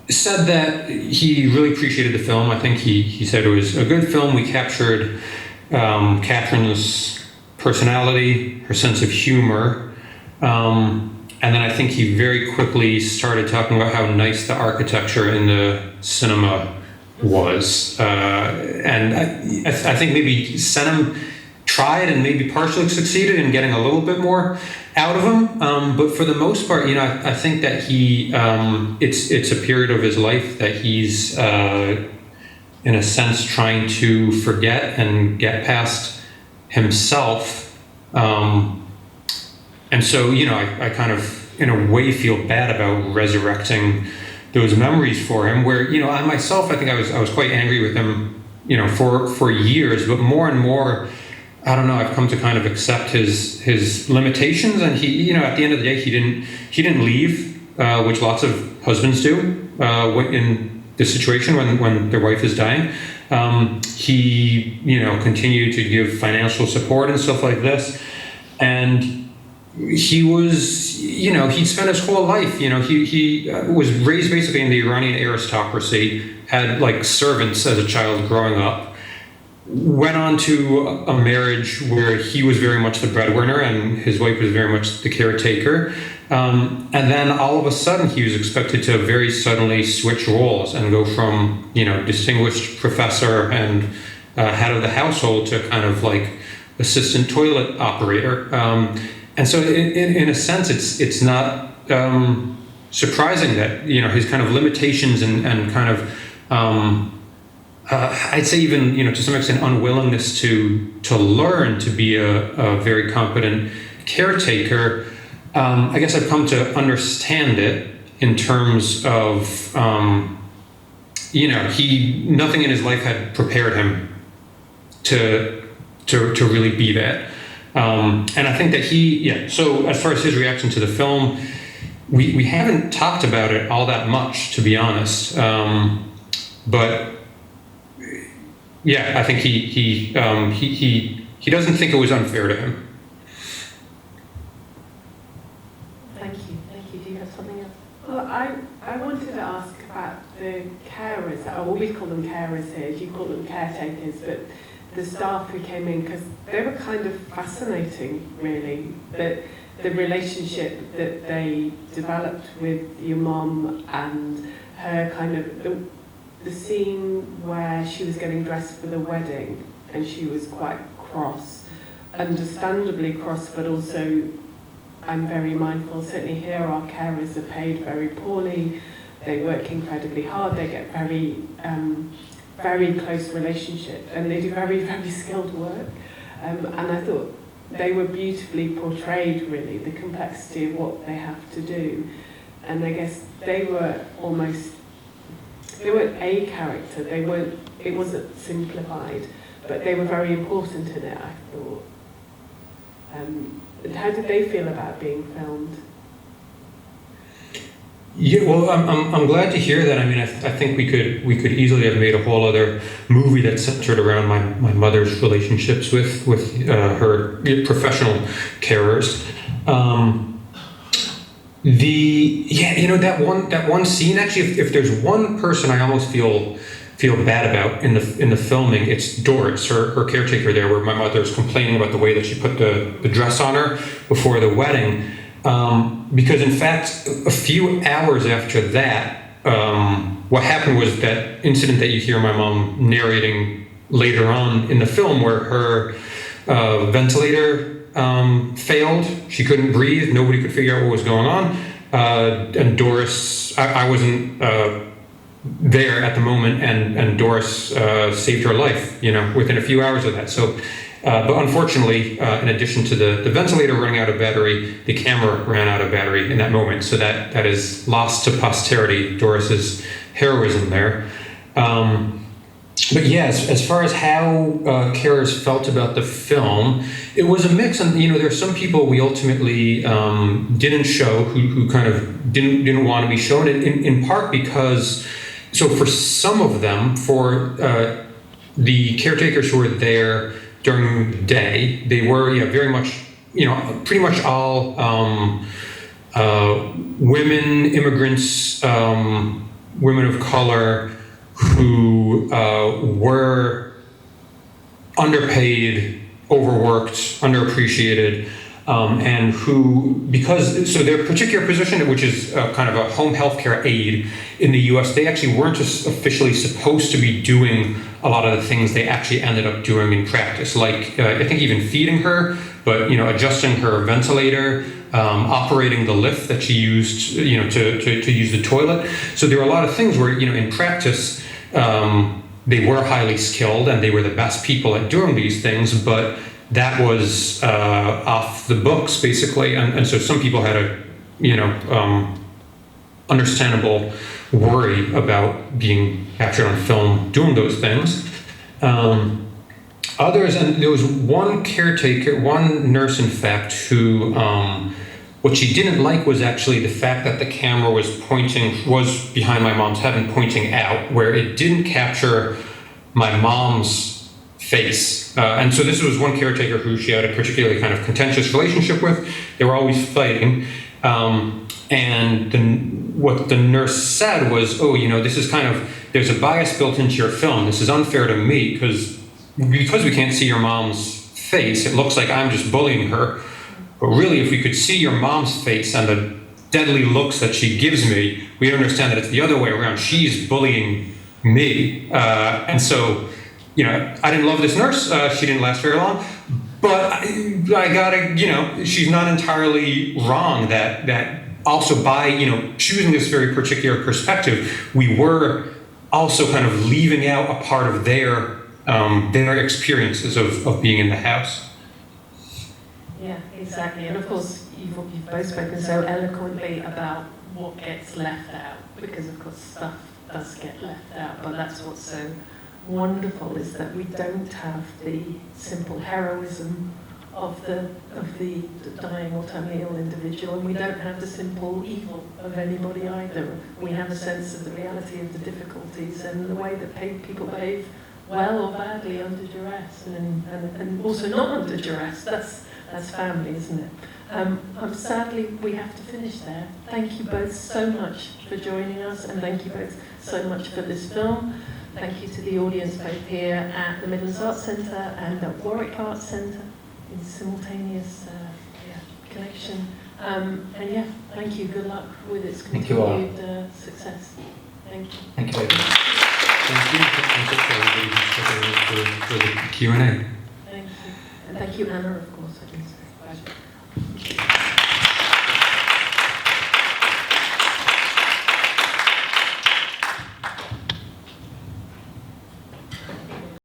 said that he really appreciated the film. I think he said it was a good film. We captured Catherine's personality, her sense of humor, and then I think he very quickly started talking about how nice the architecture in the cinema was. And I think maybe Senham tried and maybe partially succeeded in getting a little bit more out of him. But for the most part, I think that he, it's a period of his life that he's, in a sense, trying to forget and get past himself. And so, I kind of, in a way, feel bad about resurrecting those memories for him, where, I myself, I think I was quite angry with him, for years, but more and more, I don't know, I've come to kind of accept his limitations, and he, at the end of the day, he didn't leave, which lots of husbands do, in this situation when their wife is dying. He, continued to give financial support and stuff like this, and he was, he'd spent his whole life, he was raised basically in the Iranian aristocracy, had like servants as a child growing up, went on to a marriage where he was very much the breadwinner and his wife was very much the caretaker. And then all of a sudden he was expected to very suddenly switch roles and go from, distinguished professor and head of the household to kind of like assistant toilet operator. And so in a sense, it's not surprising that, his kind of limitations and kind of, I'd say even, to some extent, unwillingness to learn to be a very competent caretaker, I guess I've come to understand it in terms of, nothing in his life had prepared him to really be that. And I think that so as far as his reaction to the film, we haven't talked about it all that much, to be honest. But I think he doesn't think it was unfair to him. Thank you. Do you have something else? Well, I wanted to ask about the carers. I always call them carers here. You call them caretakers, but the staff who came in, because they were kind of fascinating, really. The relationship that they developed with your mom and her, kind of the scene where she was getting dressed for the wedding and she was quite cross, understandably cross, but also I'm very mindful, certainly here our carers are paid very poorly, they work incredibly hard, they get very close relationship and they do very, very skilled work. And I thought they were beautifully portrayed, really, the complexity of what they have to do. And I guess they weren't a character, it wasn't simplified, but they were very important in it, I thought. How did they feel about being filmed? Yeah, well, I'm glad to hear that. I mean, I think we could easily have made a whole other movie that centered around my mother's relationships with her professional carers. That one scene, actually, if there's one person I almost feel bad about in the filming, it's Doris, her caretaker there, where my mother's complaining about the way that she put the dress on her before the wedding. Because in fact, a few hours after that, what happened was that incident that you hear my mom narrating later on in the film, where her ventilator failed. She couldn't breathe. Nobody could figure out what was going on. And Doris, I wasn't there at the moment, and Doris saved her life, within a few hours of that. So. But unfortunately, in addition to the ventilator running out of battery, the camera ran out of battery in that moment. So that is lost to posterity, Doris's heroism there. But yes, as far as how carers felt about the film, it was a mix. And, there's some people we ultimately didn't show who kind of didn't want to be shown, in part because, so for some of them, for the caretakers who were there during the day, they were very much, pretty much all women, immigrants, women of color who were underpaid, overworked, underappreciated, and who, so their particular position, which is kind of a home healthcare aide in the US, they actually weren't just officially supposed to be doing a lot of the things they actually ended up doing in practice, like I think even feeding her, but adjusting her ventilator, operating the lift that she used, to use the toilet. So there were a lot of things where, in practice, they were highly skilled and they were the best people at doing these things, but that was off the books, basically. And so some people had a, understandable worry about being captured on film doing those things. Others, and there was one caretaker, one nurse, in fact, who, what she didn't like was actually the fact that the camera was behind my mom's head and pointing out, where it didn't capture my mom's face. And so this was one caretaker who she had a particularly kind of contentious relationship with. They were always fighting. And what the nurse said was, this is there's a bias built into your film. This is unfair to me because we can't see your mom's face, it looks like I'm just bullying her. But really, if we could see your mom's face and the deadly looks that she gives me, we'd understand that it's the other way around. She's bullying me. And so, I didn't love this nurse. She didn't last very long. But I gotta, she's not entirely wrong that also by, choosing this very particular perspective, we were also kind of leaving out a part of their experiences of being in the house. Yeah, exactly. And of course, you've both spoken so eloquently about what gets left out, because of course stuff does get left out, but that's what's so wonderful, is that we don't have the simple heroism of the dying or terminally ill individual, and we don't have the simple evil of anybody either. We have a sense of the reality of the difficulties and the way that people behave well or badly under duress, and also not under duress. That's family, isn't it? Sadly, we have to finish there. Thank you both so much for joining us, and thank you both so much for this film. Thank you to the audience both here at the Midlands Arts Centre and at Warwick Arts Centre in simultaneous connection. Thank you. Good luck with its continued success. Thank you. Thank you very much. Thank you. Thank you for the Q&A. Thank you. And thank you, Anna, of course. I think it's a pleasure.